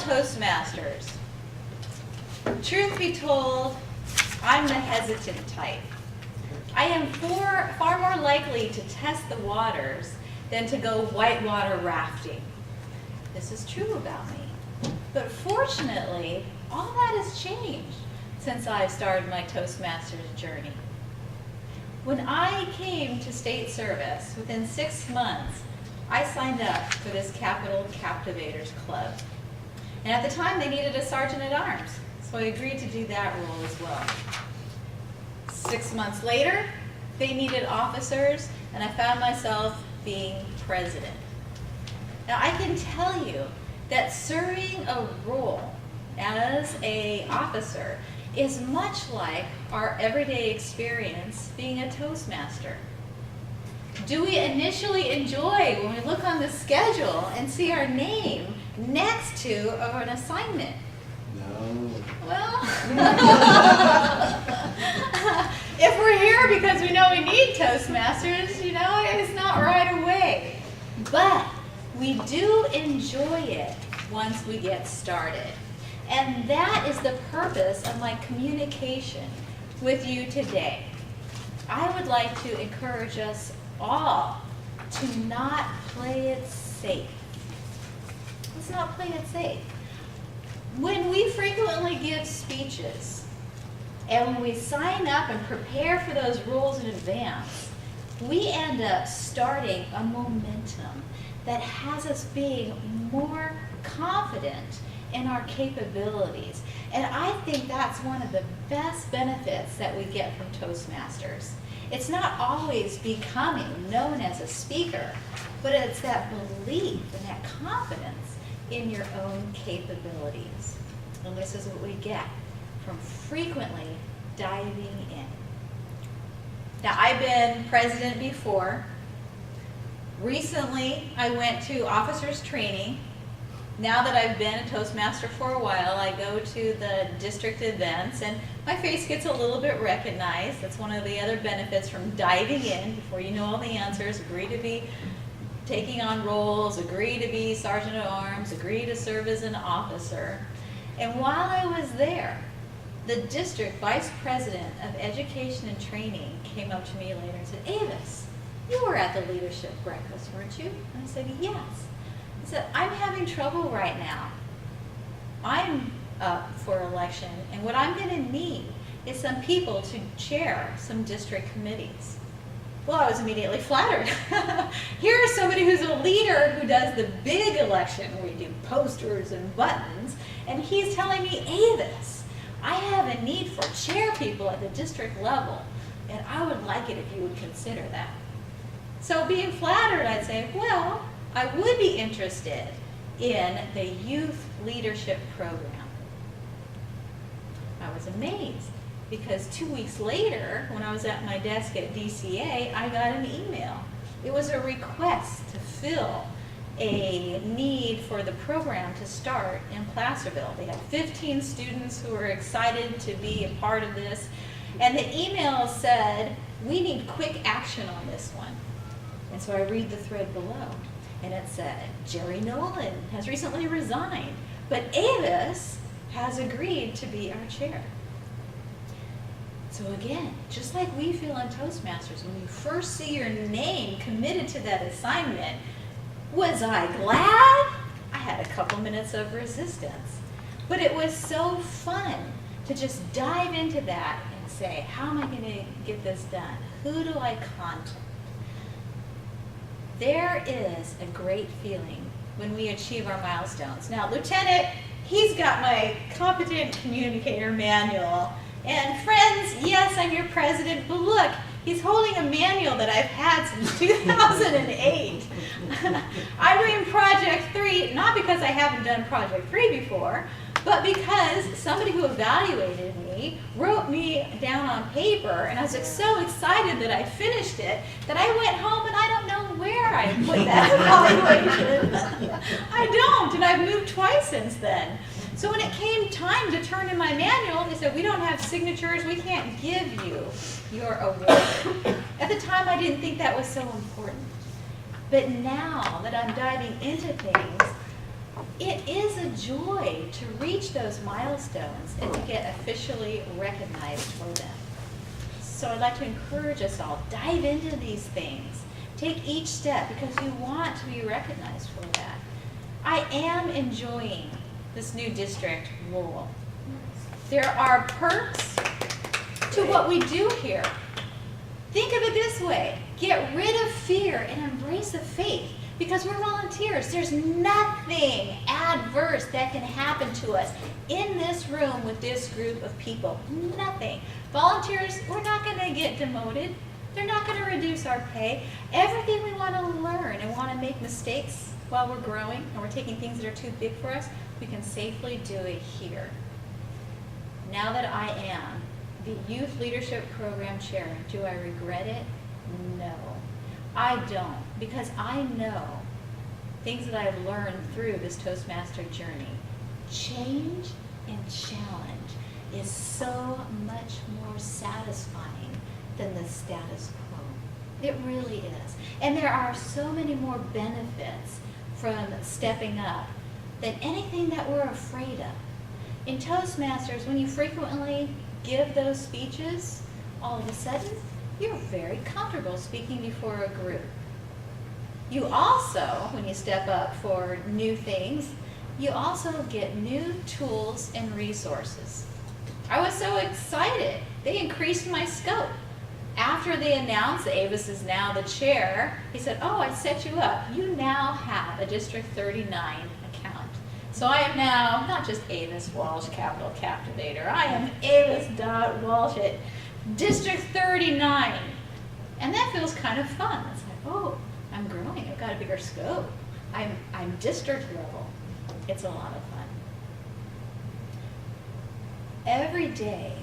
Toastmasters. Truth be told, I'm the hesitant type. I am far more likely to test the waters than to go whitewater rafting. This is true about me. But fortunately, all that has changed since I started my Toastmasters journey. When I came to state service, within 6 months, I signed up for this Capital Captivators Club. And at the time, they needed a sergeant at arms, so I agreed to do that role as well. 6 months later, they needed officers, and I found myself being president. Now, I can tell you that serving a role as an officer is much like our everyday experience being a Toastmaster. Do we initially enjoy when we look on the schedule and see our name next to an assignment? No. Well, if we're here because we know we need Toastmasters, you know, it's not right away. But we do enjoy it once we get started. And that is the purpose of my communication with you today. I would like to encourage us all to not play it safe. Let's not play it safe. When we frequently give speeches and when we sign up and prepare for those roles in advance, we end up starting a momentum that has us being more confident in our capabilities. And I think that's one of the best benefits that we get from Toastmasters. It's not always becoming known as a speaker, but it's that belief and that confidence in your own capabilities. And this is what we get from frequently diving in. Now, I've been president before. Recently, I went to officers training. Now that I've been a Toastmaster for a while, I go to the district events and my face gets a little bit recognized. That's one of the other benefits from diving in before you know all the answers, agree to be taking on roles, agree to be sergeant at arms, agree to serve as an officer. And while I was there, the district vice president of education and training came up to me later and said, "Avis, you were at the leadership breakfast, weren't you?" And I said, "Yes." He said, "I'm having trouble right now. I'm up for election, and what I'm going to need is some people to chair some district committees." Well, I was immediately flattered. Here is somebody who's a leader who does the big election where we do posters and buttons, and he's telling me, "Avis, I have a need for chair people at the district level, and I would like it if you would consider that." So being flattered, I'd say, well, I would be interested in the youth leadership program. I was amazed because 2 weeks later, when I was at my desk at DCA, I got an email. It was a request to fill a need for the program to start in Placerville. They had 15 students who were excited to be a part of this. And the email said, "We need quick action on this one." And so I read the thread below. And it said, "Jerry Nolan has recently resigned, but Avis has agreed to be our chair." So again, just like we feel on Toastmasters, when you first see your name committed to that assignment, was I glad? I had a couple minutes of resistance. But it was so fun to just dive into that and say, how am I going to get this done? Who do I contact? There is a great feeling when we achieve our milestones. Now, Lieutenant, he's got my competent communicator manual. And friends, yes, I'm your president, but look, he's holding a manual that I've had since 2008. I'm doing Project 3, not because I haven't done Project 3 before, but because somebody who evaluated me wrote me down on paper, and I was so excited that I finished it, that I went home and I don't know where I put that evaluation. I don't, and I've moved twice since then. So when it came time to turn in my manual, they said, "We don't have signatures, we can't give you your award." At the time, I didn't think that was so important. But now that I'm diving into things, it is a joy to reach those milestones and to get officially recognized for them. So I'd like to encourage us all, dive into these things. Take each step because you want to be recognized for that. I am enjoying this new district role. There are perks to what we do here. Think of it this way. Get rid of fear and embrace the faith because we're volunteers. There's nothing adverse that can happen to us in this room with this group of people. Nothing. Volunteers, we're not going to get demoted. They're not going to reduce our pay. Everything we want to learn and want to make mistakes while we're growing and we're taking things that are too big for us, we can safely do it here. Now that I am the Youth Leadership Program Chair, do I regret it? No, I don't, because I know things that I've learned through this Toastmaster journey. Change and challenge is so much more satisfying than the status quo. It really is. And there are so many more benefits from stepping up than anything that we're afraid of. In Toastmasters, when you frequently give those speeches, all of a sudden, you're very comfortable speaking before a group. You also, when you step up for new things, you also get new tools and resources. I was so excited. They increased my scope. After they announced that Avis is now the chair, he said, oh, I set you up. You now have a District 39 account. So I am now not just Avis Walsh, Capital Captivator. I am Avis.Walsh at District 39. And that feels kind of fun. It's like, oh, I'm growing. I've got a bigger scope. I'm district level. It's a lot of fun. Every day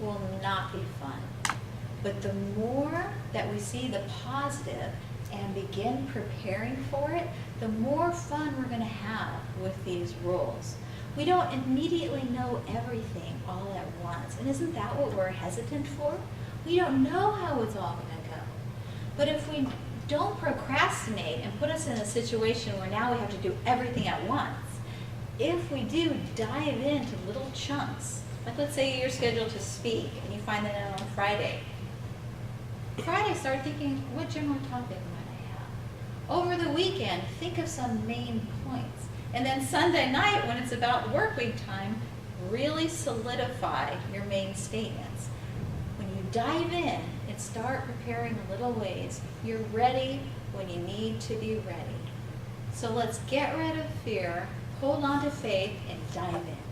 will not be fun. But the more that we see the positive and begin preparing for it, the more fun we're going to have with these roles. We don't immediately know everything all at once. And isn't that what we're hesitant for? We don't know how it's all going to go. But if we don't procrastinate and put us in a situation where now we have to do everything at once, if we do dive into little chunks, like let's say you're scheduled to speak and you find that out on Friday. Friday, start thinking, what general topic might I have? Over the weekend, think of some main points. And then Sunday night, when it's about work week time, really solidify your main statements. When you dive in and start preparing in little ways, you're ready when you need to be ready. So let's get rid of fear, hold on to faith, and dive in.